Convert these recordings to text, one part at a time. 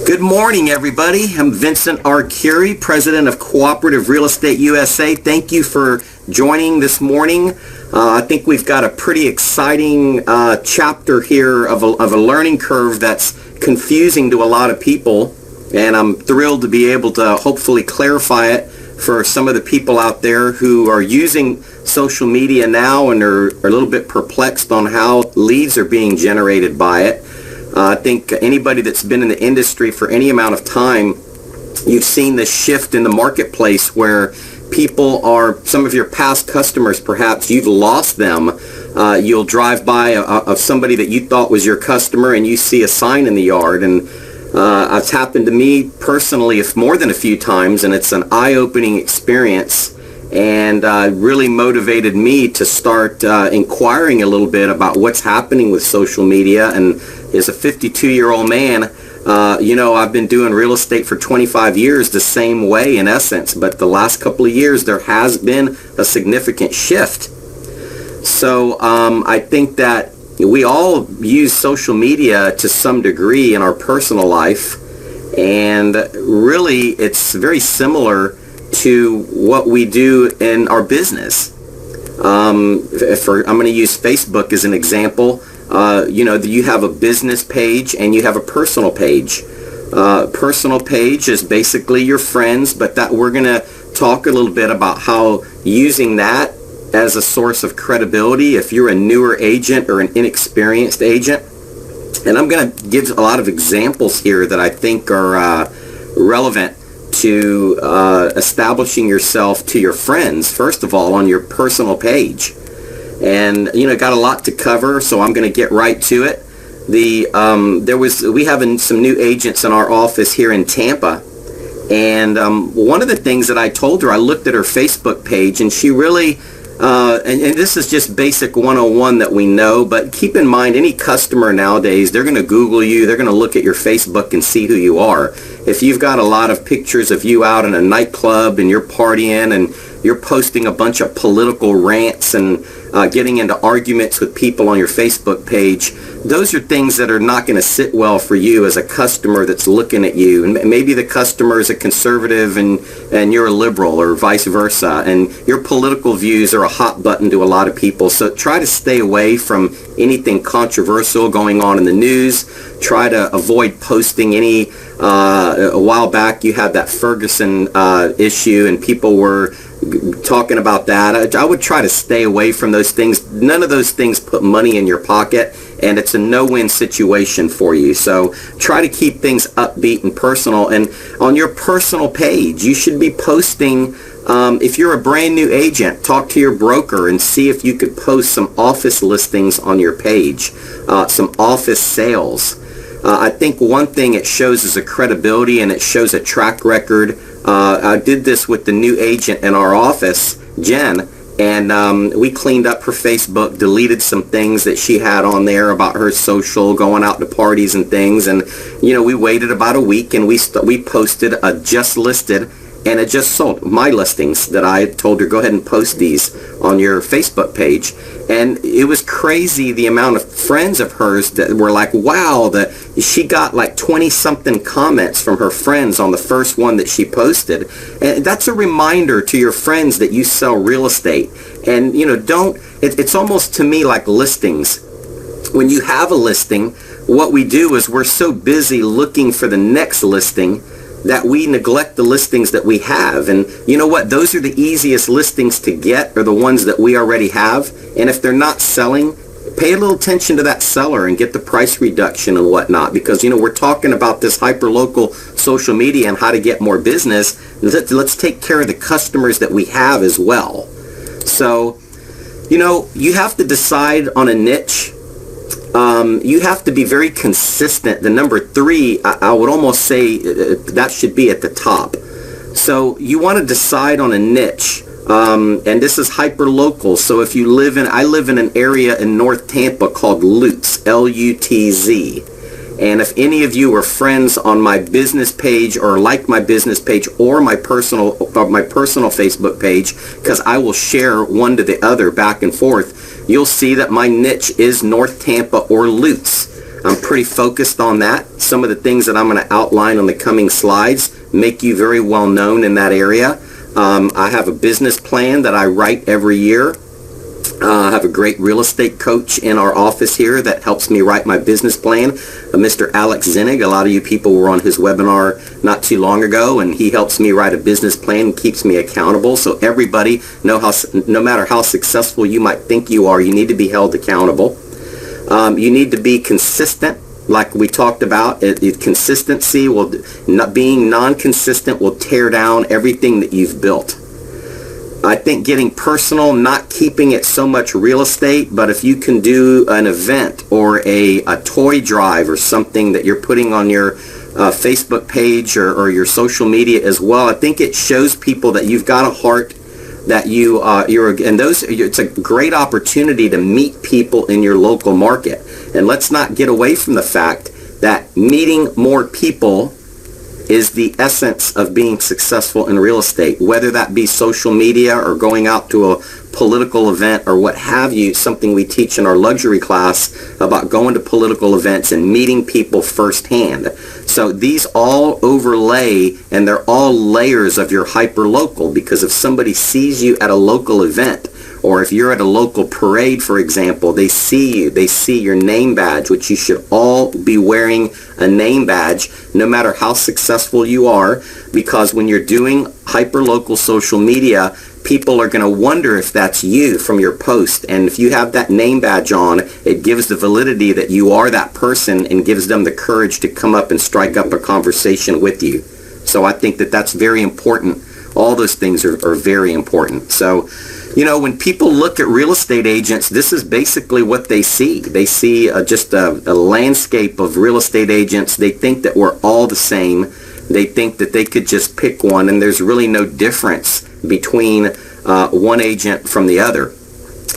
Good morning, everybody. I'm Vincent R. Curie, President of Cooperative Real Estate USA. Thank you for joining this morning. I think we've got a pretty exciting chapter here of a learning curve that's confusing to a lot of people, and I'm thrilled to be able to hopefully clarify it for some of the people out there who are using social media now and are a little bit perplexed on how leads are being generated by it. I think anybody that's been in the industry for any amount of time, you've seen this shift in the marketplace where people are, some of your past customers perhaps, you've lost them. You'll drive by of somebody that you thought was your customer and you see a sign in the yard. And it's happened to me personally more than a few times, and it's an eye-opening experience, and really motivated me to start inquiring a little bit about what's happening with social media. And as a 52-year-old man, I've been doing real estate for 25 years the same way in essence, but the last couple of years there has been a significant shift. So I think that we all use social media to some degree in our personal life, and really it's very similar to what we do in our business. I'm going to use Facebook as an example. You have a business page and you have a personal page. Personal page is basically your friends, but that we're going to talk a little bit about how using that as a source of credibility if you're a newer agent or an inexperienced agent. And I'm going to give a lot of examples here that I think are relevant to establishing yourself to your friends, first of all, on your personal page. And got a lot to cover, so I'm going to get right to it. We have some new agents in our office here in Tampa, and one of the things that I told her, I looked at her Facebook page, and she really and this is just basic 101 that we know, but keep in mind, any customer nowadays, they're going to Google you, they're going to look at your Facebook and see who you are. If you've got a lot of pictures of you out in a nightclub and you're partying and you're posting a bunch of political rants and getting into arguments with people on your Facebook page, those are things that are not going to sit well for you as a customer that's looking at you. And maybe the customer is a conservative and you're a liberal, or vice versa, and your political views are a hot button to a lot of people. So try to stay away from anything controversial going on in the news. Try to avoid posting any, a while back you had that Ferguson issue and people were talking about that. I would try to stay away from those things. None of those things put money in your pocket, and it's a no-win situation for you. So try to keep things upbeat and personal. And on your personal page, you should be posting, if you're a brand new agent, talk to your broker and see if you could post some office listings on your page, some office sales. I think one thing it shows is a credibility, and it shows a track record. I did this with the new agent in our office, Jen, and we cleaned up her Facebook, deleted some things that she had on there about her social, going out to parties and things. And we waited about a week, and we posted a just listed and it just sold, my listings that I told her, go ahead and post these on your Facebook page. And it was crazy the amount of friends of hers that were like, wow, she got like 20-something comments from her friends on the first one that she posted. And that's a reminder to your friends that you sell real estate. And, it's almost to me like listings. When you have a listing, what we do is we're so busy looking for the next listing that we neglect the listings that we have. And you know what? Those are the easiest listings to get, are the ones that we already have. And if they're not selling, pay a little attention to that seller and get the price reduction and whatnot. Because, we're talking about this hyperlocal social media and how to get more business. Let's take care of the customers that we have as well. So, you have to decide on a niche. You have to be very consistent. The number 3, I would almost say that should be at the top. So you want to decide on a niche, and this is hyperlocal. So if you I live in an area in North Tampa called LUTZ, L-U-T-Z. And if any of you are friends on my business page or like my business page or my personal Facebook page, because I will share one to the other back and forth, you'll see that my niche is North Tampa or LUTZ. I'm pretty focused on that. Some of the things that I'm going to outline on the coming slides make you very well known in that area. I have a business plan that I write every year. I have a great real estate coach in our office here that helps me write my business plan, Mr. Alex Zinnig. A lot of you people were on his webinar not too long ago, and he helps me write a business plan and keeps me accountable. So everybody, no matter how successful you might think you are, you need to be held accountable. You need to be consistent, like we talked about. Consistency being non-consistent will tear down everything that you've built. I think getting personal, not keeping it so much real estate, but if you can do an event or a toy drive or something that you're putting on your Facebook page or your social media as well, I think it shows people that you've got a heart, that it's a great opportunity to meet people in your local market. And let's not get away from the fact that meeting more people is the essence of being successful in real estate, whether that be social media or going out to a political event or what have you, something we teach in our luxury class about going to political events and meeting people firsthand. So these all overlay, and they're all layers of your hyperlocal, because if somebody sees you at a local event, or if you're at a local parade, for example, they see you, they see your name badge, which you should all be wearing a name badge, no matter how successful you are, because when you're doing hyperlocal social media, people are going to wonder if that's you from your post. And if you have that name badge on, it gives the validity that you are that person and gives them the courage to come up and strike up a conversation with you. So I think that that's very important. All those things are very important. So, when people look at real estate agents, this is basically what they see. They see just a landscape of real estate agents. They think that we're all the same. They think that they could just pick one, and there's really no difference between one agent from the other.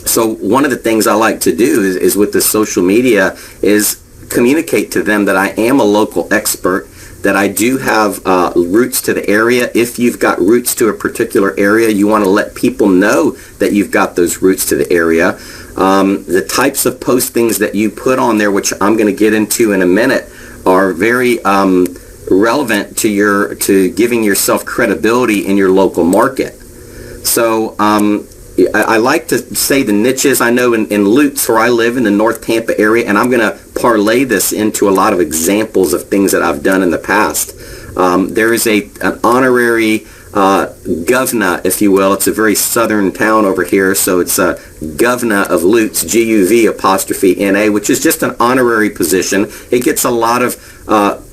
So one of the things I like to do is with the social media is communicate to them that I am a local expert, that I do have roots to the area. If you've got roots to a particular area, you want to let people know that you've got those roots to the area. The types of postings that you put on there, which I'm going to get into in a minute, are very relevant to giving yourself credibility in your local market. So I like to say the niches. I know in LUTZ, where I live in the North Tampa area, and I'm going to parlay this into a lot of examples of things that I've done in the past. There is an honorary governor, if you will. It's a very southern town over here, so it's a governor of LUTZ, G-U-V'-N-A, which is just an honorary position. It gets a lot of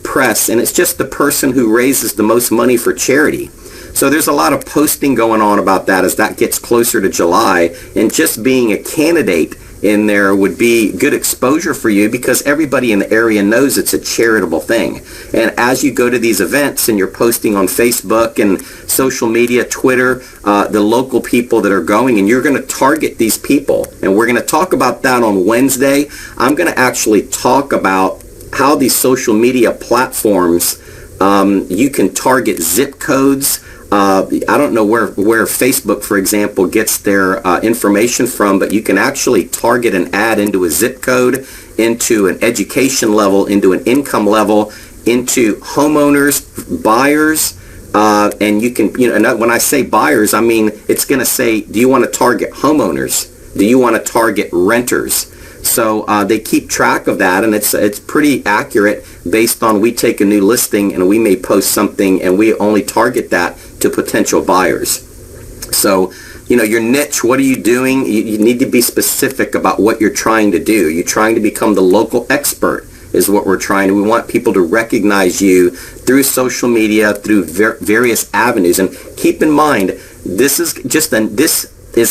press, and it's just the person who raises the most money for charity. So there's a lot of posting going on about that as that gets closer to July, and just being a candidate in there would be good exposure for you, because everybody in the area knows it's a charitable thing. And as you go to these events and you're posting on Facebook and social media, Twitter, the local people that are going, and you're going to target these people. And we're going to talk about that on Wednesday. I'm going to actually talk about how these social media platforms, you can target zip codes. I don't know where Facebook, for example, gets their information from, but you can actually target an ad into a zip code, into an education level, into an income level, into homeowners, buyers, and you can, and when I say buyers, I mean, it's going to say, do you want to target homeowners? Do you want to target renters? So they keep track of that, and it's pretty accurate based on, we take a new listing and we may post something and we only target that to potential buyers. So, your niche, what are you doing? You need to be specific about what you're trying to do. You're trying to become the local expert is what we're trying to. We want people to recognize you through social media, through various avenues. And keep in mind, this is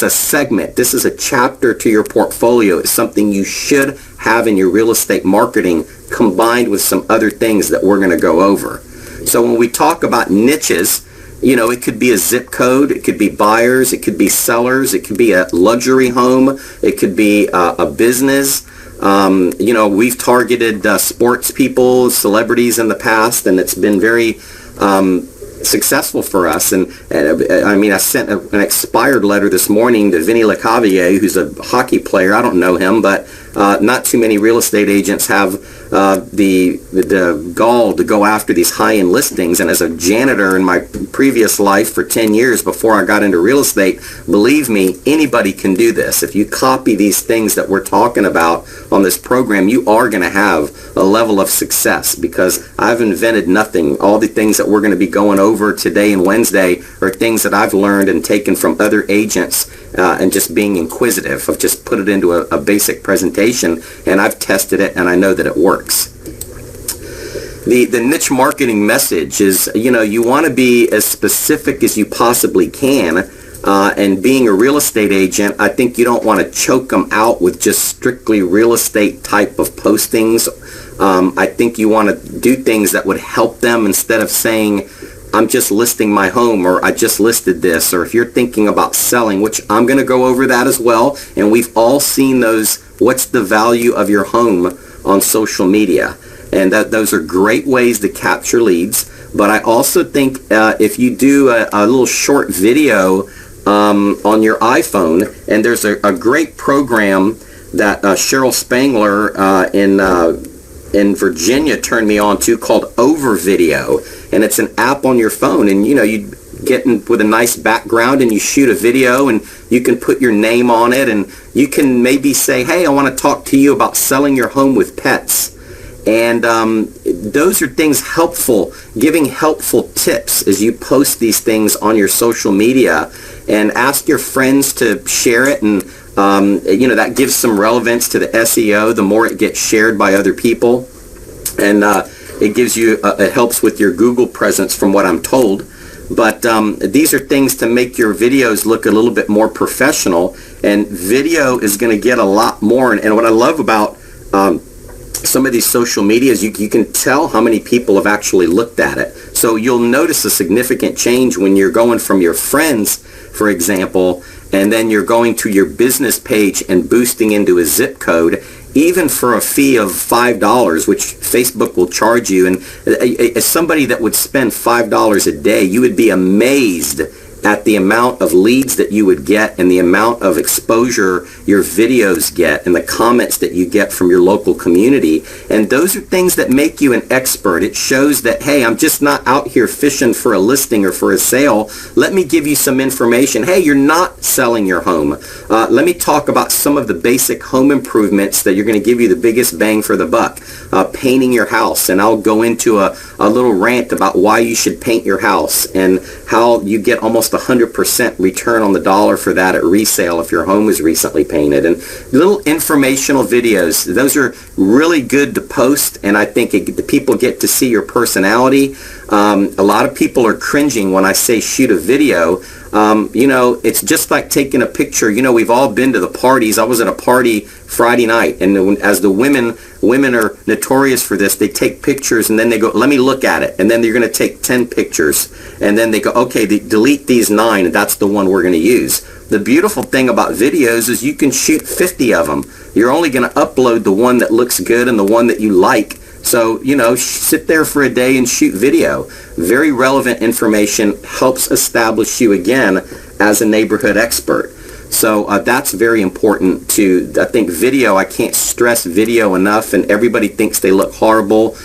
a segment. This is a chapter to your portfolio. It's something you should have in your real estate marketing, combined with some other things that we're going to go over. So when we talk about niches, it could be a zip code, it could be buyers, it could be sellers, it could be a luxury home, it could be a business. We've targeted sports people, celebrities in the past, and it's been very successful for us. And I sent an expired letter this morning to Vinny LeCavier, who's a hockey player. I don't know him, but Not too many real estate agents have the gall to go after these high-end listings. And as a janitor in my previous life for 10 years before I got into real estate, believe me, anybody can do this. If you copy these things that we're talking about on this program, you are going to have a level of success, because I've invented nothing. All the things that we're going to be going over today and Wednesday are things that I've learned and taken from other agents, and just being inquisitive. I've just put it into a basic presentation, and I've tested it, and I know that it works. The niche marketing message is, you want to be as specific as you possibly can. And being a real estate agent, I think you don't want to choke them out with just strictly real estate type of postings. I think you want to do things that would help them, instead of saying, I'm just listing my home, or I just listed this. Or if you're thinking about selling, which I'm going to go over that as well, and we've all seen those, what's the value of your home on social media. And those are great ways to capture leads. But I also think if you do a little short video on your iPhone, and there's a great program that Cheryl Spangler in Virginia turned me on to, called Over Video, and it's an app on your phone, and you get in with a nice background and you shoot a video, and you can put your name on it, and you can maybe say, hey, I want to talk to you about selling your home with pets. And those are things helpful, giving helpful tips as you post these things on your social media, and ask your friends to share it. And, that gives some relevance to the SEO, the more it gets shared by other people. And it gives you, it helps with your Google presence, from what I'm told. But these are things to make your videos look a little bit more professional. And video is going to get a lot more. And what I love about some of these social medias, you can tell how many people have actually looked at it. So you'll notice a significant change when you're going from your friends, for example, and then you're going to your business page and boosting into a zip code, even for a fee of $5, which Facebook will charge you. And as somebody that would spend $5 a day, you would be amazed at the amount of leads that you would get, and the amount of exposure your videos get, and the comments that you get from your local community. And those are things that make you an expert. It shows that, hey, I'm just not out here fishing for a listing or for a sale. Let me give you some information. Hey, you're not selling your home. Let me talk about some of the basic home improvements that you're going to give you the biggest bang for the buck. Painting your house, and I'll go into a little rant about why you should paint your house, and how you get almost 100% return on the dollar for that at resale if your home is recently painted. And little informational videos, those are really good to post, and I think the people get to see your personality. A lot of people are cringing when I say shoot a video. It's just like taking a picture. We've all been to the parties. I was at a party Friday night, and as the women are notorious for this, they take pictures and then they go, let me look at it. And then they're going to take 10 pictures, and then they go, okay, delete these 9, and that's the one we're going to use. The beautiful thing about videos is you can shoot 50 of them. You're only going to upload the one that looks good and the one that you like. So, sit there for a day and shoot video. Very relevant information, helps establish you again as a neighborhood expert. So that's very important too. I think video, I can't stress video enough, and everybody thinks they look horrible.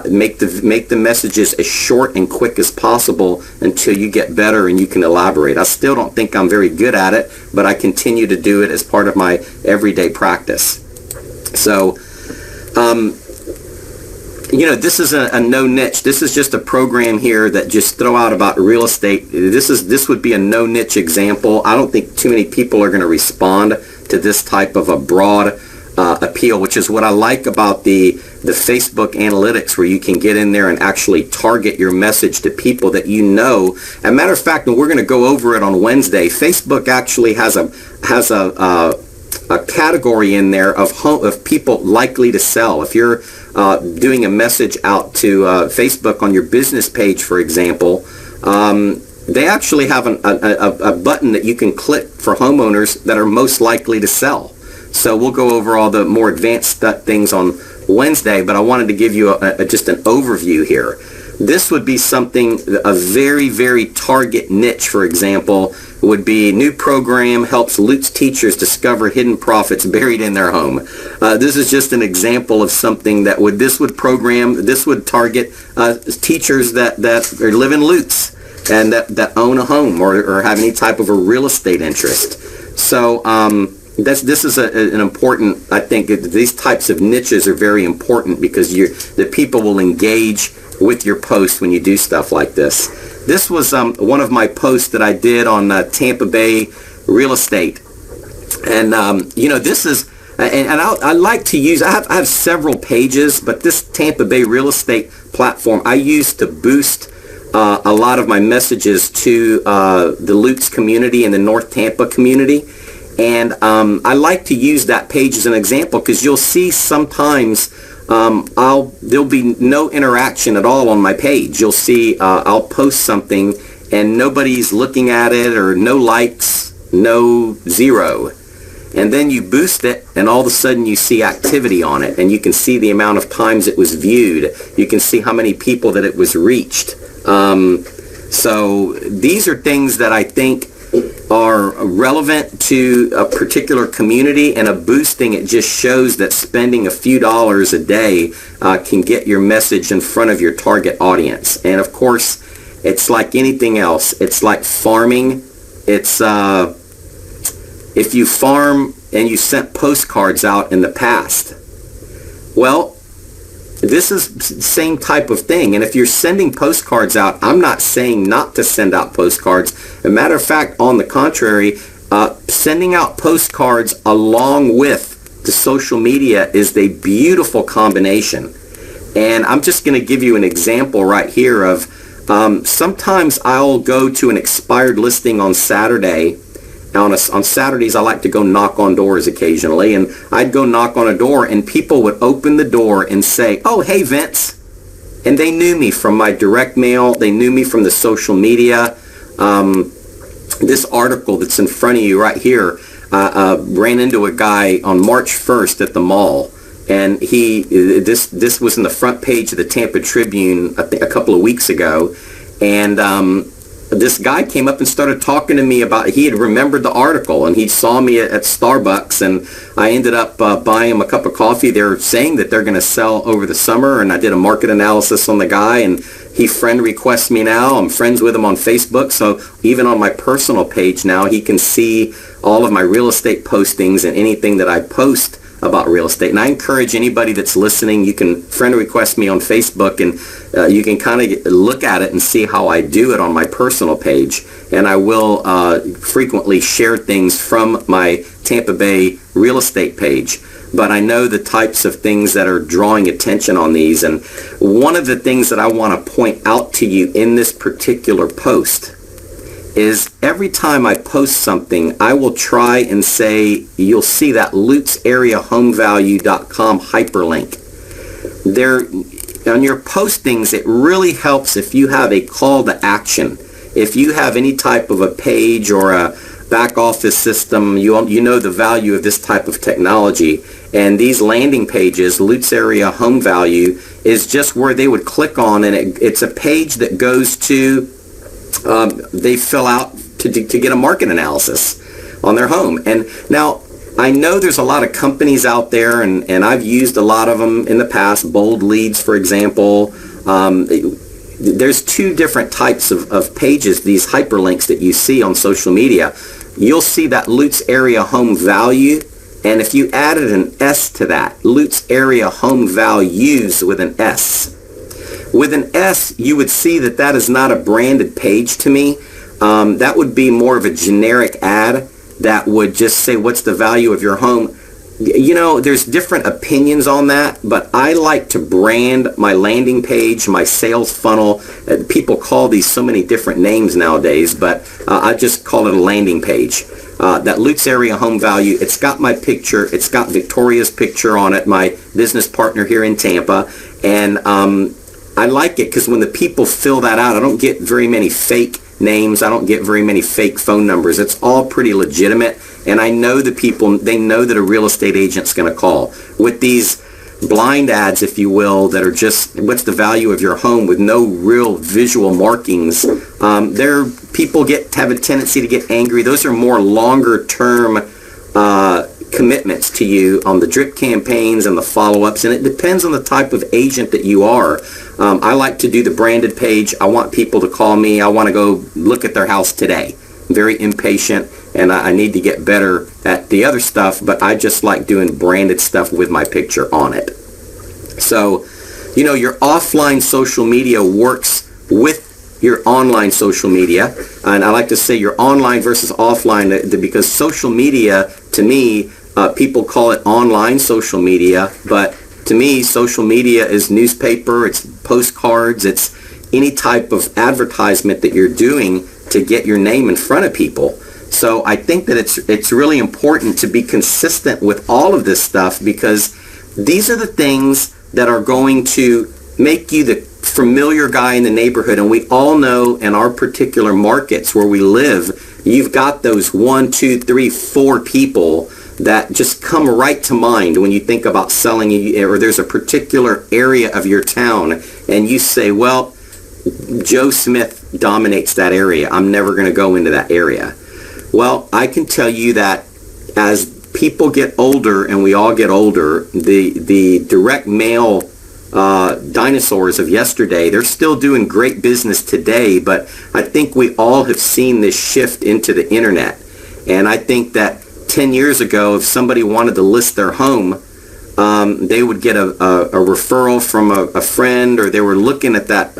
Make the messages as short and quick as possible until you get better and you can elaborate. I still don't think I'm very good at it, but I continue to do it as part of my everyday practice. So, this is a no niche. This is just a program here that just throw out about real estate. This would be a no niche example. I don't think too many people are going to respond to this type of a broad appeal, which is what I like about the Facebook analytics, where you can get in there and actually target your message to people that you know. As a matter of fact, and we're going to go over it on Wednesday, Facebook actually has a category in there of people likely to sell. If you're doing a message out to Facebook on your business page, for example, they actually have a button that you can click for homeowners that are most likely to sell. So we'll go over all the more advanced things on Wednesday, but I wanted to give you just an overview here. This would be something, a very, very target niche, for example, would be new program helps LUTZ teachers discover hidden profits buried in their home. This is just an example of something that this would target teachers that live in LUTZ and that own a home or have any type of a real estate interest. So this is an important, I think these types of niches are very important because the people will engage with your post when you do stuff like this. This was one of my posts that I did on Tampa Bay real estate. And, this is, and I like to use, I have several pages, but this Tampa Bay real estate platform I use to boost a lot of my messages to the LUTZ community and the North Tampa community. And I like to use that page as an example because you'll see sometimes there'll be no interaction at all on my page. You'll see I'll post something and nobody's looking at it or no likes, no zero. And then you boost it and all of a sudden you see activity on it and you can see the amount of times it was viewed. You can see how many people that it was reached. So these are things that I think are relevant to a particular community, and a boosting it just shows that spending a few dollars a day can get your message in front of your target audience. And of course, it's like anything else. It's like farming. It's if you farm and you sent postcards out in the past, well, this is the same type of thing. And if you're sending postcards out, I'm not saying not to send out postcards. As a matter of fact, on the contrary, sending out postcards along with the social media is a beautiful combination. And I'm just going to give you an example right here of sometimes I'll go to an expired listing on Saturday. On Saturdays, I like to go knock on doors occasionally, and I'd go knock on a door, and people would open the door and say, "Oh, hey, Vince." And they knew me from my direct mail. They knew me from the social media. This article that's in front of you right here ran into a guy on March 1st at the mall, and this was in the front page of the Tampa Tribune a couple of weeks ago, and this guy came up and started talking to me about, he had remembered the article and he saw me at Starbucks, and I ended up buying him a cup of coffee. They're saying that they're going to sell over the summer, and I did a market analysis on the guy, and he friend requests me now. I'm friends with him on Facebook, so even on my personal page now, he can see all of my real estate postings and anything that I post about real estate. And I encourage anybody that's listening, you can friend request me on Facebook, and you can kind of look at it and see how I do it on my personal page. And I will frequently share things from my Tampa Bay real estate page. But I know the types of things that are drawing attention on these. And one of the things that I want to point out to you in this particular post is every time I post something, I will try and say, you'll see that LUTZareahomevalue.com hyperlink. There, on your postings, it really helps if you have a call to action. If you have any type of a page or a back office system, you know the value of this type of technology. And these landing pages, LUTZ Area Home Value, is just where they would click on, and it's a page that goes to they fill out to get a market analysis on their home. And now I know there's a lot of companies out there, and I've used a lot of them in the past, Bold Leads, for example. There's two different types of pages, these hyperlinks that you see on social media. You'll see that LUTZ Area Home Value, and if you added an S to that, LUTZ Area Home Values with an S. With an S, you would see that that is not a branded page to me. That would be more of a generic ad that would just say, what's the value of your home? You know, there's different opinions on that, but I like to brand my landing page, my sales funnel. People call these so many different names nowadays, but I just call it a landing page. That LUTZ Area Home Value, it's got my picture, it's got Victoria's picture on it, my business partner here in Tampa, and I like it because when the people fill that out, I don't get very many fake names. I don't get very many fake phone numbers. It's all pretty legitimate, and I know the people, they know that a real estate agent's going to call. With these blind ads, if you will, that are just what's the value of your home with no real visual markings. People have a tendency to get angry. Those are more longer term commitments to you on the drip campaigns and the follow-ups, and it depends on the type of agent that you are. I like to do the branded page. I want people to call me. I want to go look at their house today. I'm very impatient, and I need to get better at the other stuff, but I just like doing branded stuff with my picture on it. So, your offline social media works with your online social media, and I like to say your online versus offline, because social media, to me, people call it online social media, but to me, social media is newspaper, it's postcards, it's any type of advertisement that you're doing to get your name in front of people. So I think that it's really important to be consistent with all of this stuff, because these are the things that are going to make you the familiar guy in the neighborhood. And we all know in our particular markets where we live, you've got those 1, 2, 3, 4 people that just come right to mind when you think about selling, or there's a particular area of your town and you say, well, Joe Smith dominates that area. I'm never going to go into that area. Well, I can tell you that as people get older, and we all get older, the direct mail dinosaurs of yesterday, they're still doing great business today, but I think we all have seen this shift into the internet. And I think that 10 years ago, if somebody wanted to list their home, they would get a referral from a friend, or they were looking at that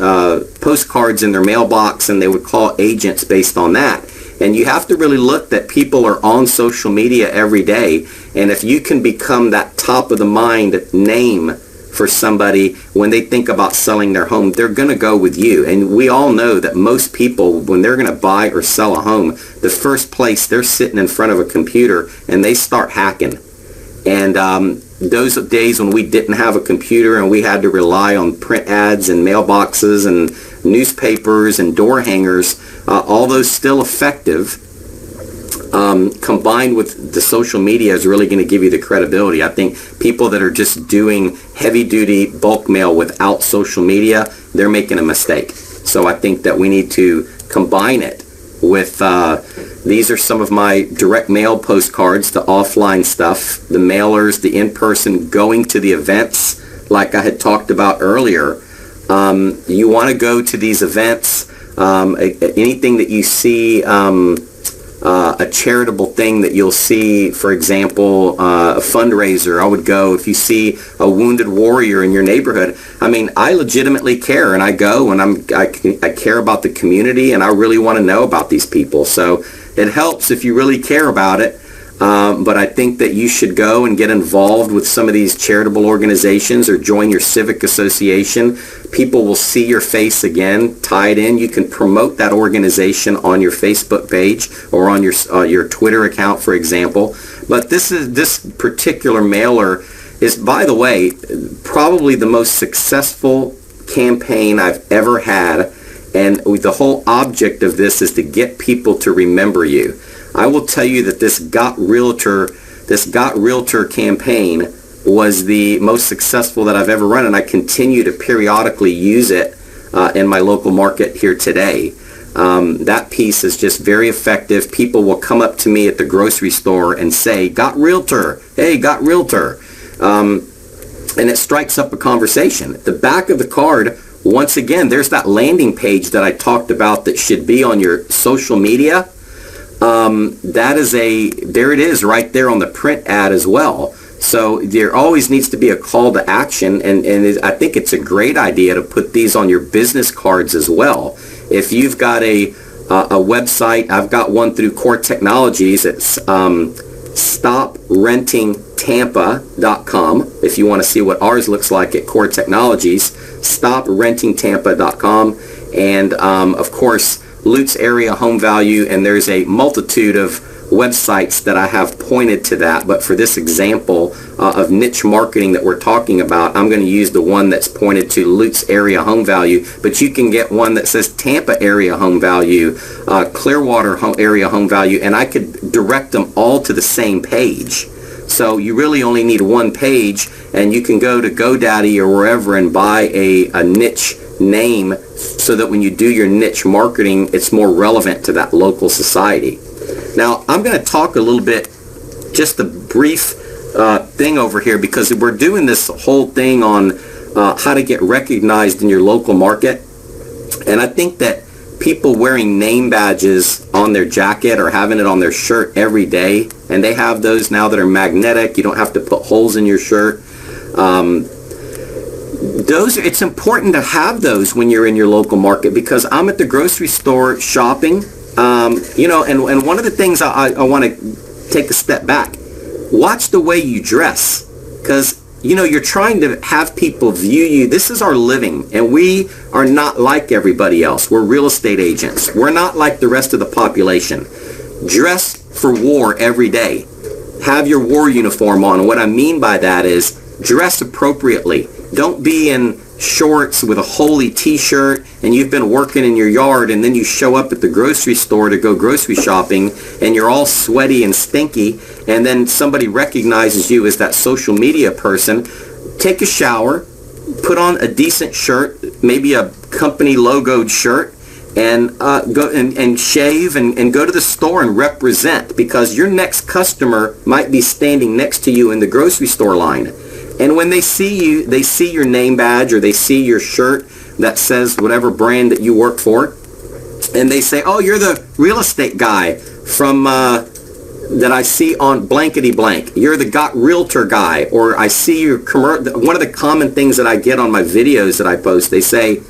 postcards in their mailbox, and they would call agents based on that. And you have to really look that people are on social media every day, and if you can become that top of the mind name for somebody when they think about selling their home, they're going to go with you. And we all know that most people, when they're going to buy or sell a home, the first place they're sitting in front of a computer and they start hacking. And those days when we didn't have a computer and we had to rely on print ads and mailboxes and newspapers and door hangers, all those still effective, combined with the social media is really going to give you the credibility. I think people that are just doing heavy-duty bulk mail without social media, they're making a mistake. So I think that we need to combine it with, these are some of my direct mail postcards, the offline stuff, the mailers, the in-person, going to the events like I had talked about earlier. You want to go to these events, anything that you see, a charitable thing that you'll see, for example, a fundraiser. I would go if you see a wounded warrior in your neighborhood. I mean, I legitimately care, and I go, and I care about the community, and I really want to know about these people. So it helps if you really care about it. But I think that you should go and get involved with some of these charitable organizations or join your civic association. People will see your face again, tied in. You can promote that organization on your Facebook page or on your Twitter account, for example. But this particular mailer is, by the way, probably the most successful campaign I've ever had. And the whole object of this is to get people to remember you. I will tell you that this Got Realtor campaign was the most successful that I've ever run, and I continue to periodically use it in my local market here today. That piece is just very effective. People will come up to me at the grocery store and say, "Got Realtor, hey, Got Realtor." And it strikes up a conversation. At the back of the card, once again, there's that landing page that I talked about that should be on your social media. There it is right there on the print ad as well. So there always needs to be a call to action, and I think it's a great idea to put these on your business cards as well. If you've got a website, I've got one through Core Technologies. It's stoprentingtampa.com. If you want to see what ours looks like at Core Technologies, stoprentingtampa.com. And of course, LUTZ area home value, and there's a multitude of websites that I have pointed to that. But for this example of niche marketing that we're talking about, I'm going to use the one that's pointed to LUTZ area home value. But you can get one that says Tampa area home value, Clearwater area home value, and I could direct them all to the same page. So you really only need one page, and you can go to GoDaddy or wherever and buy a niche name so that when you do your niche marketing, it's more relevant to that local society. Now, I'm going to talk a little bit, just a brief thing over here, because we're doing this whole thing on how to get recognized in your local market. And I think that people wearing name badges on their jacket or having it on their shirt every day, and they have those now that are magnetic. You don't have to put holes in your shirt. It's important to have those when you're in your local market, because I'm at the grocery store shopping, and one of the things I want to take a step back. Watch the way you dress, because you're trying to have people view you. This is our living, and we are not like everybody else. We're real estate agents. We're not like the rest of the population. Dress for war every day. Have your war uniform on. And what I mean by that is dress appropriately. Don't be in shorts with a holey t-shirt and you've been working in your yard, and then you show up at the grocery store to go grocery shopping and you're all sweaty and stinky, and then somebody recognizes you as that social media person. Take a shower, put on a decent shirt, maybe a company logoed shirt, and go and shave and go to the store and represent, because your next customer might be standing next to you in the grocery store line. And when they see you, they see your name badge or they see your shirt that says whatever brand that you work for, and they say, oh, you're the real estate guy from that I see on blankety blank. You're the Got Realtor guy, or I see your one of the common things that I get on my videos that I post, they say,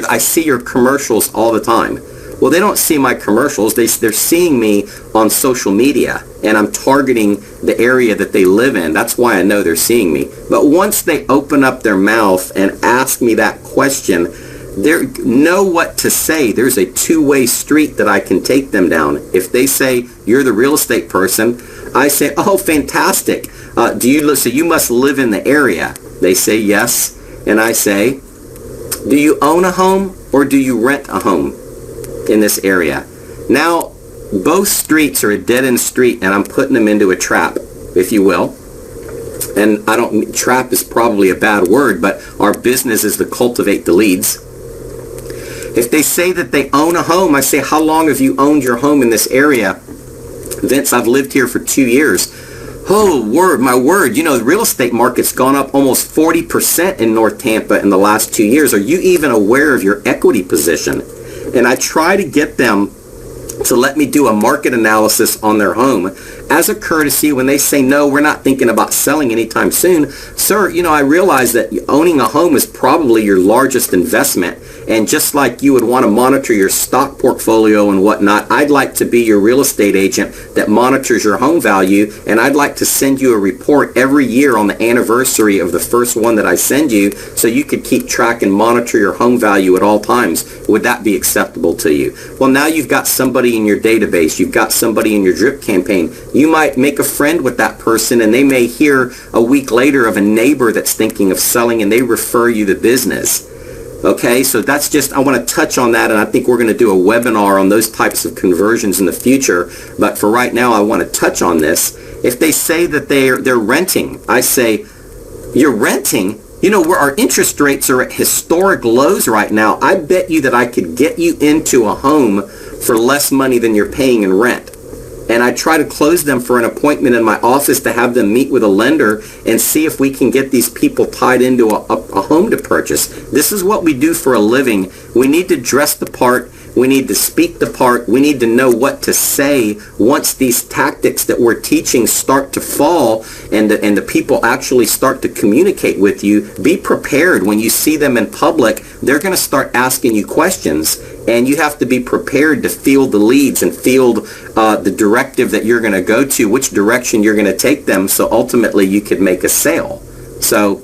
I see your commercials all the time. Well, they don't see my commercials. They're seeing me on social media, and I'm targeting the area that they live in. That's why I know they're seeing me. But once they open up their mouth and ask me that question, they know what to say. There's a two-way street that I can take them down. If they say, you're the real estate person, I say, oh, fantastic. So you must live in the area. They say yes. And I say, do you own a home or do you rent a home in this area? Now, both streets are a dead-end street, and I'm putting them into a trap, if you will. And trap is probably a bad word, but our business is to cultivate the leads. If they say that they own a home, I say, how long have you owned your home in this area? Vince, I've lived here for 2 years. Oh, my word, the real estate market's gone up almost 40% in North Tampa in the last 2 years. Are you even aware of your equity position? And I try to get them to let me do a market analysis on their home as a courtesy. When they say, no, we're not thinking about selling anytime soon. Sir, I realize that owning a home is probably your largest investment. And just like you would want to monitor your stock portfolio and whatnot, I'd like to be your real estate agent that monitors your home value. And I'd like to send you a report every year on the anniversary of the first one that I send you, so you could keep track and monitor your home value at all times. Would that be acceptable to you? Well, now you've got somebody in your database. You've got somebody in your drip campaign. You might make a friend with that person, and they may hear a week later of a neighbor that's thinking of selling, and they refer you the business. Okay, so that's just, I want to touch on that, and I think we're going to do a webinar on those types of conversions in the future. But for right now, I want to touch on this. If they say that they're renting, I say, you're renting? Where our interest rates are at historic lows right now. I bet you that I could get you into a home for less money than you're paying in rent. And I try to close them for an appointment in my office to have them meet with a lender and see if we can get these people tied into a home to purchase. This is what we do for a living. We need to dress the part. We need to speak the part. We need to know what to say once these tactics that we're teaching start to fall and the people actually start to communicate with you. Be prepared. When you see them in public, they're going to start asking you questions, and you have to be prepared to field the leads and field the directive that you're going to go to, which direction you're going to take them, so ultimately you could make a sale. So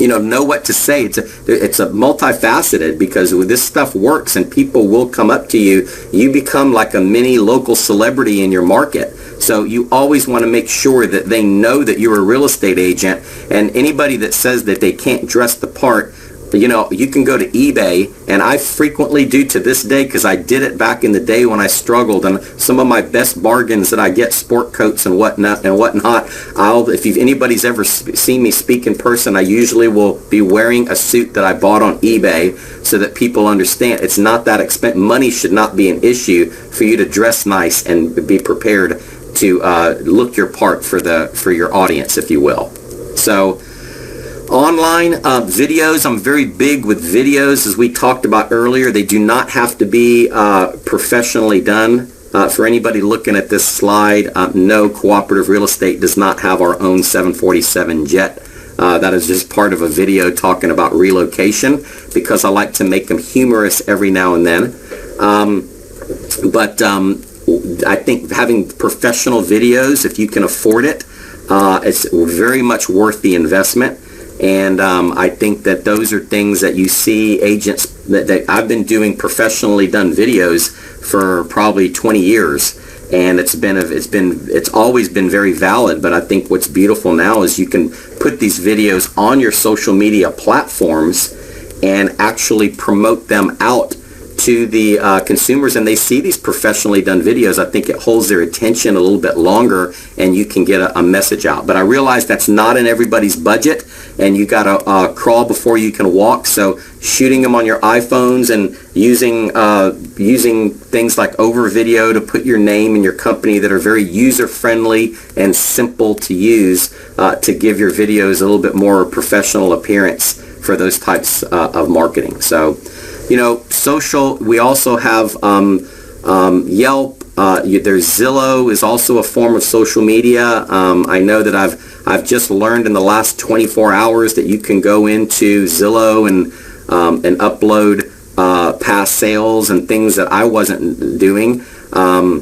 know what to say. It's a multifaceted, because this stuff works and people will come up to you. You become like a mini local celebrity in your market. So you always want to make sure that they know that you're a real estate agent. And anybody that says that they can't dress the part, you can go to eBay, and I frequently do to this day, because I did it back in the day when I struggled, and some of my best bargains that I get, sport coats and whatnot, if anybody's ever seen me speak in person, I usually will be wearing a suit that I bought on eBay, so that people understand it's not that expensive. Money should not be an issue for you to dress nice and be prepared to look your part for your audience, if you will. So online videos, I'm very big with videos, as we talked about earlier. They do not have to be professionally done. For anybody looking at this slide, no, Cooperative Real Estate does not have our own 747 jet. That is just part of a video talking about relocation, because I like to make them humorous every now and then. But I think having professional videos, if you can afford it, it's very much worth the investment. And I think that those are things that you see agents that I've been doing professionally done videos for probably 20 years, and it's always been very valid. But I think what's beautiful now is you can put these videos on your social media platforms and actually promote them out to the consumers, and they see these professionally done videos. I think it holds their attention a little bit longer, and you can get a message out. But I realize that's not in everybody's budget, and you got to crawl before you can walk. So shooting them on your iPhones and using things like over video to put your name and your company that are very user friendly and simple to use to give your videos a little bit more professional appearance for those types of marketing. So, social, we also have Yelp. There's Zillow is also a form of social media. I know that I've just learned in the last 24 hours that you can go into Zillow and upload past sales and things that I wasn't doing. I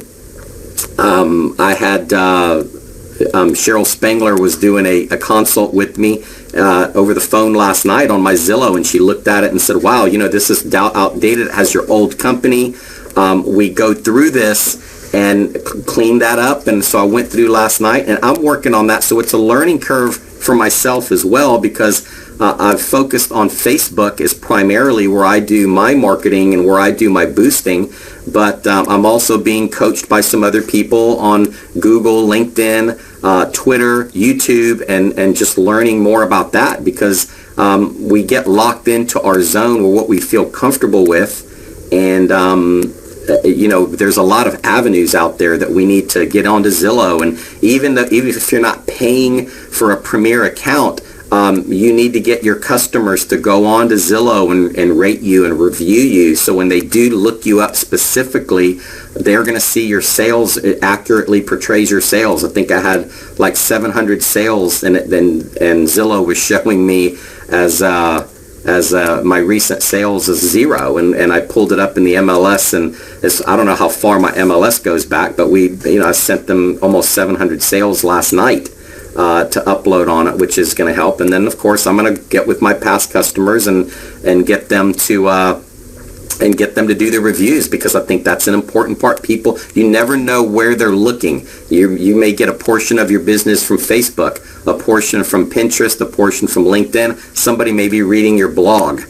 had Cheryl Spangler was doing a consult with me over the phone last night on my Zillow, and she looked at it and said, wow, this is outdated. It has your old company. We go through this and clean that up, and so I went through last night, and I'm working on that. So it's a learning curve for myself as well, because I've focused on Facebook as primarily where I do my marketing and where I do my boosting, but I'm also being coached by some other people on Google, LinkedIn, Twitter, YouTube, and just learning more about that, because we get locked into our zone or what we feel comfortable with, and there's a lot of avenues out there that we need to get onto Zillow. And even if you're not paying for a premier account, you need to get your customers to go on to Zillow and rate you and review you. So when they do look you up specifically, they're going to see your sales. It accurately portrays your sales. I think I had like 700 sales, and Zillow was showing me as my recent sales is 0, and I pulled it up in the MLS, and I don't know how far my MLS goes back, but I sent them almost 700 sales last night to upload on it, which is going to help. And then of course I'm going to get with my past customers and get them to do the reviews, because I think that's an important part. People, you never know where they're looking. You may get a portion of your business from Facebook, a portion from Pinterest, a portion from LinkedIn. Somebody may be reading your blog.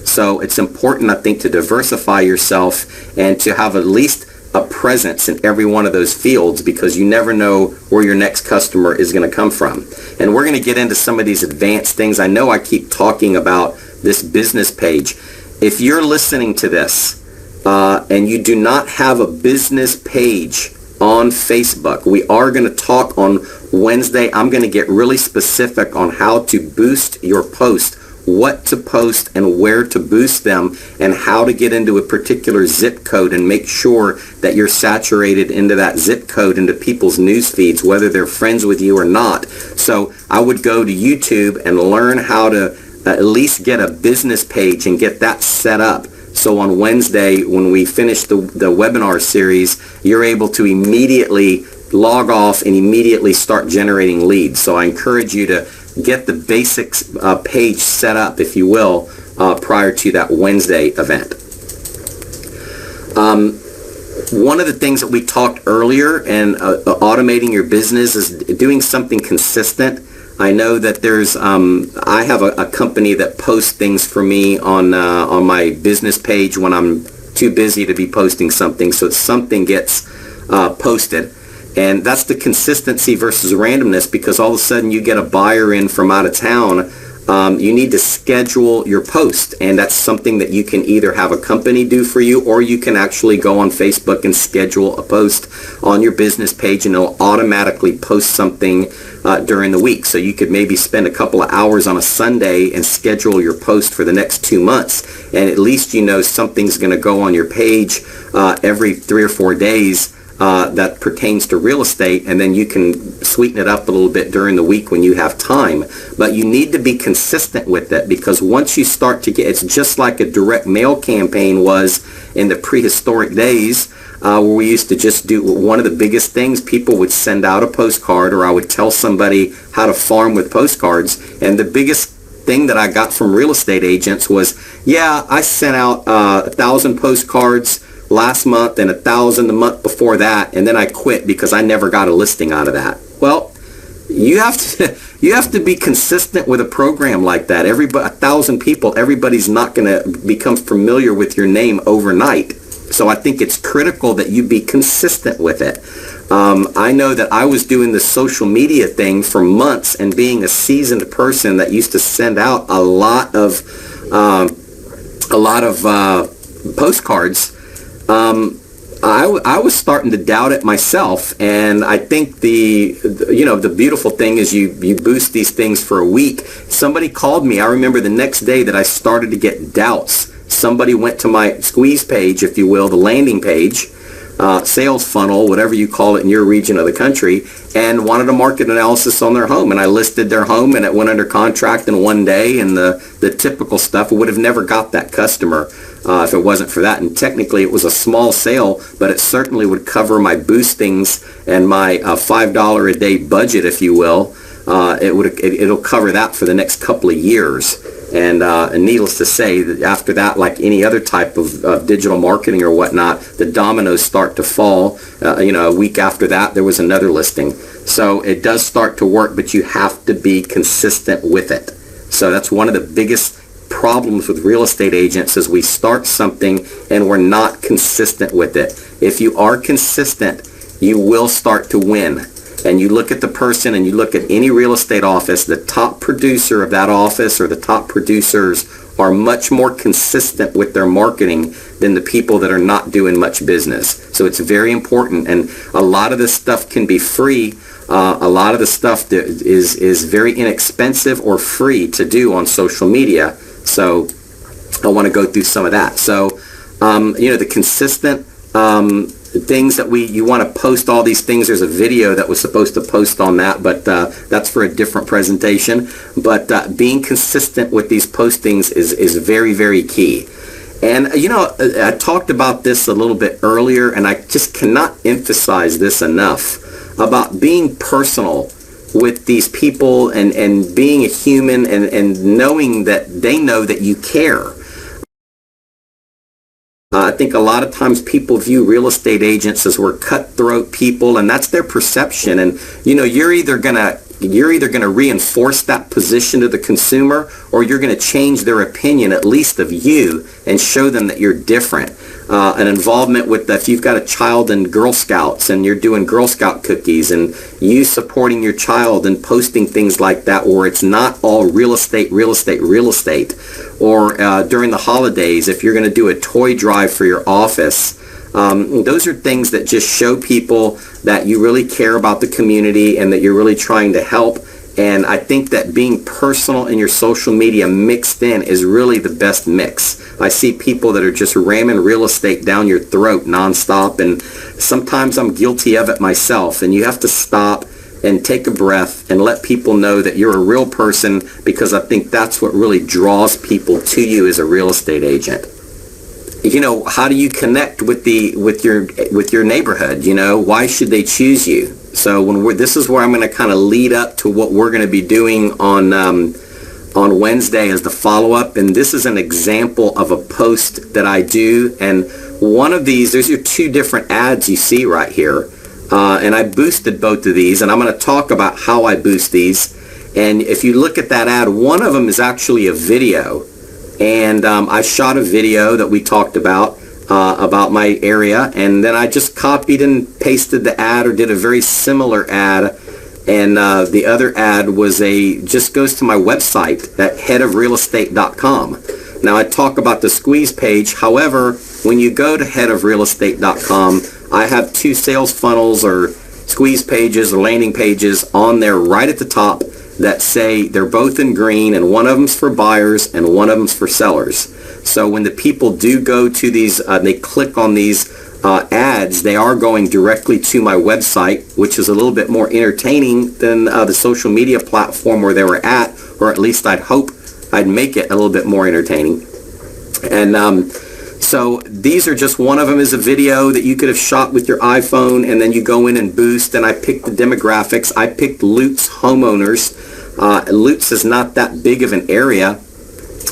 So it's important, I think, to diversify yourself and to have at least a presence in every one of those fields, because you never know where your next customer is going to come from. And we're going to get into some of these advanced things. I know I keep talking about this business page. If you're listening to this and you do not have a business page on Facebook, we are going to talk on Wednesday. I'm going to get really specific on how to boost your post, what to post and where to boost them, and how to get into a particular zip code and make sure that you're saturated into that zip code, into people's news feeds, whether they're friends with you or not. So I would go to YouTube and learn how to at least get a business page and get that set up. So on Wednesday, when we finish the webinar series, you're able to immediately log off and immediately start generating leads. So I encourage you to get the basics page set up, if you will, prior to that Wednesday event. One of the things that we talked earlier, and automating your business, is doing something consistent. I know that there's, I have a company that posts things for me on my business page when I'm too busy to be posting something, so something gets posted. And that's the consistency versus randomness, because all of a sudden you get a buyer in from out of town. You need to schedule your post, and that's something that you can either have a company do for you, or you can actually go on Facebook and schedule a post on your business page, and it'll automatically post something during the week. So you could maybe spend a couple of hours on a Sunday and schedule your post for the next 2 months, and at least you know something's going to go on your page every 3 or 4 days that pertains to real estate, and then you can sweeten it up a little bit during the week when you have time. But you need to be consistent with it, because once you start to get, it's just like a direct mail campaign was in the prehistoric days, where we used to just do one of the biggest things. People would send out a postcard, or I would tell somebody how to farm with postcards, and the biggest thing that I got from real estate agents was, yeah, I sent out 1,000 postcards last month and 1,000 the month before that, and then I quit because I never got a listing out of that. Well, you have to be consistent with a program like that. 1,000 people, everybody's not going to become familiar with your name overnight. So I think it's critical that you be consistent with it. I know that I was doing the social media thing for months, and being a seasoned person that used to send out a lot of postcards, I was starting to doubt it myself. And I think the beautiful thing is you boost these things for a week. Somebody called me. I remember the next day that I started to get doubts. Somebody went to my squeeze page, if you will, the landing page, sales funnel, whatever you call it in your region of the country, and wanted a market analysis on their home. And I listed their home, and it went under contract in one day, and the typical stuff. Would have never got that customer if it wasn't for that. And technically it was a small sale, but it certainly would cover my boostings and my $5 a day budget, if you will. It'll cover that for the next couple of years. And needless to say, that after that, like any other type of digital marketing or whatnot, the dominoes start to fall. A week after that, there was another listing. So it does start to work, but you have to be consistent with it. So that's one of the biggest problems with real estate agents, is we start something and we're not consistent with it. If you are consistent, you will start to win. And you look at the person, and you look at any real estate office, the top producer of that office or the top producers are much more consistent with their marketing than the people that are not doing much business. So it's very important. And a lot of this stuff can be free. A lot of the stuff that is very inexpensive or free to do on social media. So I want to go through some of that. So, the consistent things that you want to post all these things. There's a video that was supposed to post on that, but that's for a different presentation. But being consistent with these postings is very, very key. And, I talked about this a little bit earlier, and I just cannot emphasize this enough about being personal with these people, and being a human, and knowing that they know that you care. I think a lot of times people view real estate agents as we're cutthroat people, and that's their perception. And you're either gonna reinforce that position to the consumer, or you're gonna change their opinion, at least of you, and show them that you're different. An involvement with, if you've got a child in Girl Scouts and you're doing Girl Scout cookies, and you supporting your child and posting things like that, where it's not all real estate, or during the holidays, if you're going to do a toy drive for your office, those are things that just show people that you really care about the community and that you're really trying to help. And I think that being personal in your social media mixed in is really the best mix. I see people that are just ramming real estate down your throat nonstop, and sometimes I'm guilty of it myself. And you have to stop and take a breath and let people know that you're a real person, because I think that's what really draws people to you as a real estate agent. How do you connect with your neighborhood? Why should they choose you? So this is where I'm going to kind of lead up to what we're going to be doing on Wednesday as the follow-up. And this is an example of a post that I do. And one of these, there's your two different ads you see right here. And I boosted both of these, and I'm going to talk about how I boost these. And if you look at that ad, one of them is actually a video. And I shot a video that we talked about my area, and then I just copied and pasted the ad, or did a very similar ad. And the other ad was just goes to my website at headofrealestate.com. Now, I talk about the squeeze page. However, when you go to headofrealestate.com, I have 2 sales funnels or squeeze pages or landing pages on there right at the top that say they're both in green, and one of them's for buyers and one of them's for sellers. So when the people do go to these, they click on these ads, they are going directly to my website, which is a little bit more entertaining than the social media platform where they were at, or at least I'd hope I'd make it a little bit more entertaining. And so these are just, one of them is a video that you could have shot with your iPhone, and then you go in and boost, and I picked the demographics. I picked LUTZ homeowners. LUTZ is not that big of an area,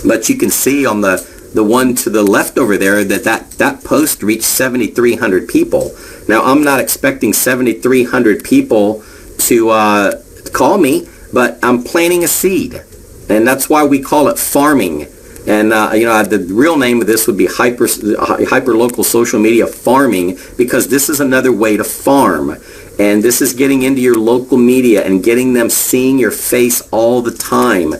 but you can see on the one to the left over there that post reached 7,300 people. Now, I'm not expecting 7,300 people to call me, but I'm planting a seed, and that's why we call it farming. And the real name of this would be HyperLocal social media farming, because this is another way to farm. And this is getting into your local media and getting them seeing your face all the time.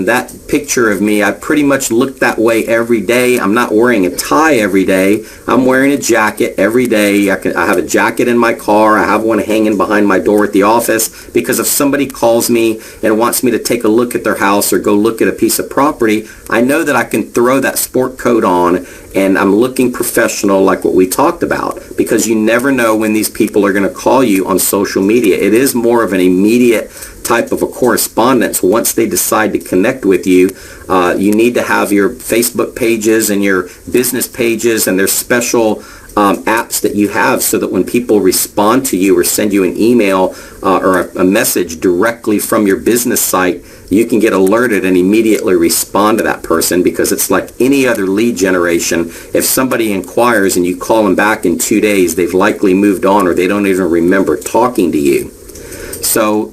That picture of me, I pretty much look that way every day. I'm not wearing a tie every day. I'm wearing a jacket every day. I have a jacket in my car. I have one hanging behind my door at the office, because if somebody calls me and wants me to take a look at their house or go look at a piece of property, I know that I can throw that sport coat on and I'm looking professional, like what we talked about, because you never know when these people are going to call you on social media. It is more of an immediate type of a correspondence. Once they decide to connect with you, you need to have your Facebook pages and your business pages, and there's special apps that you have so that when people respond to you or send you an email or a message directly from your business site, you can get alerted and immediately respond to that person, because it's like any other lead generation. If somebody inquires and you call them back in 2 days, they've likely moved on, or they don't even remember talking to you. So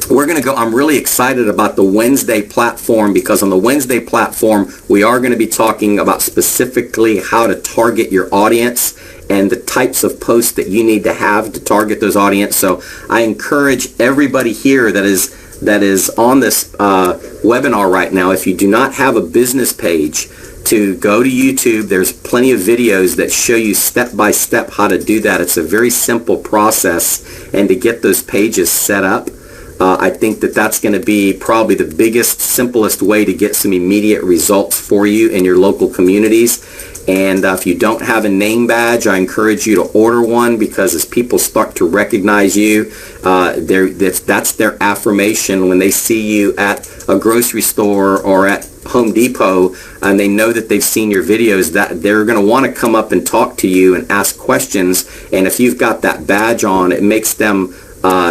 we're going to go, I'm really excited about the Wednesday platform, because on the Wednesday platform, we are going to be talking about specifically how to target your audience and the types of posts that you need to have to target those audience. So I encourage everybody here that is on this webinar right now, if you do not have a business page, to go to YouTube. There's plenty of videos that show you step by step how to do that. It's a very simple process, and to get those pages set up, I think that that's going to be probably the biggest, simplest way to get some immediate results for you in your local communities. And if you don't have a name badge, I encourage you to order one, because as people start to recognize you, that's their affirmation when they see you at a grocery store or at Home Depot, and they know that they've seen your videos, that they're going to want to come up and talk to you and ask questions. And if you've got that badge on, it makes them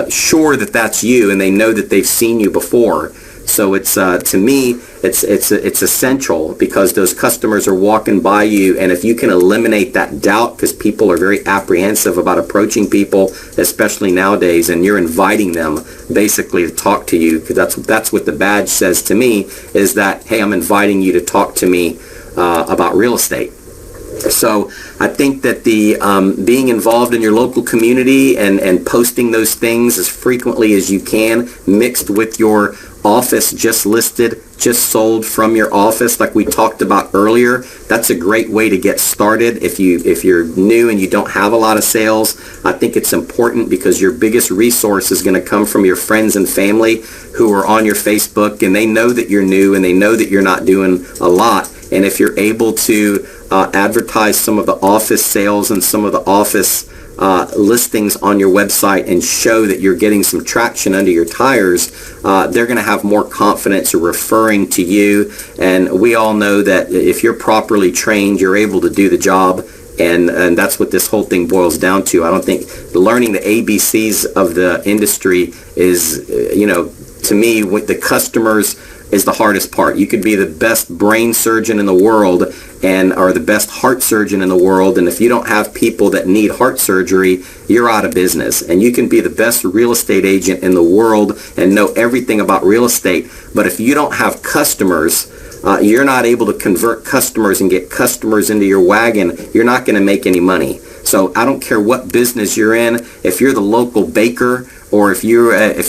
sure that that's you, and they know that they've seen you before. So it's to me, it's essential, because those customers are walking by you, and if you can eliminate that doubt, because people are very apprehensive about approaching people, especially nowadays, and you're inviting them basically to talk to you, because that's what the badge says to me, is that, hey, I'm inviting you to talk to me about real estate. So I think that the being involved in your local community and posting those things as frequently as you can, mixed with your office just listed, just sold from your office, like we talked about earlier, that's a great way to get started. If you're new and you don't have a lot of sales, I think it's important, because your biggest resource is going to come from your friends and family who are on your Facebook, and they know that you're new and they know that you're not doing a lot. And if you're able to advertise some of the office sales and some of the office listings on your website and show that you're getting some traction under your tires, they're going to have more confidence referring to you. And we all know that if you're properly trained, you're able to do the job. And that's what this whole thing boils down to. I don't think learning the ABCs of the industry is, to me, with the customers is the hardest part. You could be the best brain surgeon in the world or the best heart surgeon in the world, and if you don't have people that need heart surgery, you're out of business. And you can be the best real estate agent in the world and know everything about real estate, but if you don't have customers, you're not able to convert customers and get customers into your wagon, you're not going to make any money. So I don't care what business you're in, if you're the local baker, or if you're a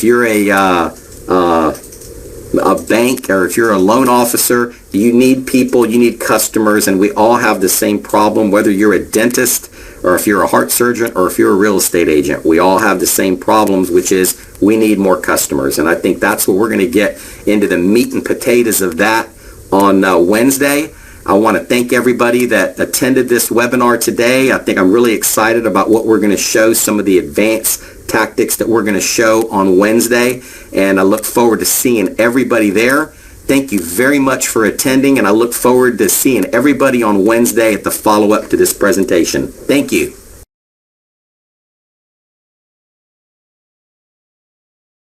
bank, or if you're a loan officer, you need people, you need customers, and we all have the same problem, whether you're a dentist, or if you're a heart surgeon, or if you're a real estate agent. We all have the same problems, which is we need more customers. And I think that's where we're going to get into the meat and potatoes of that on Wednesday. I want to thank everybody that attended this webinar today. I think I'm really excited about what we're going to show, some of the advanced tactics that we're going to show on Wednesday, and I look forward to seeing everybody there. Thank you very much for attending, and I look forward to seeing everybody on Wednesday at the follow-up to this presentation. Thank you.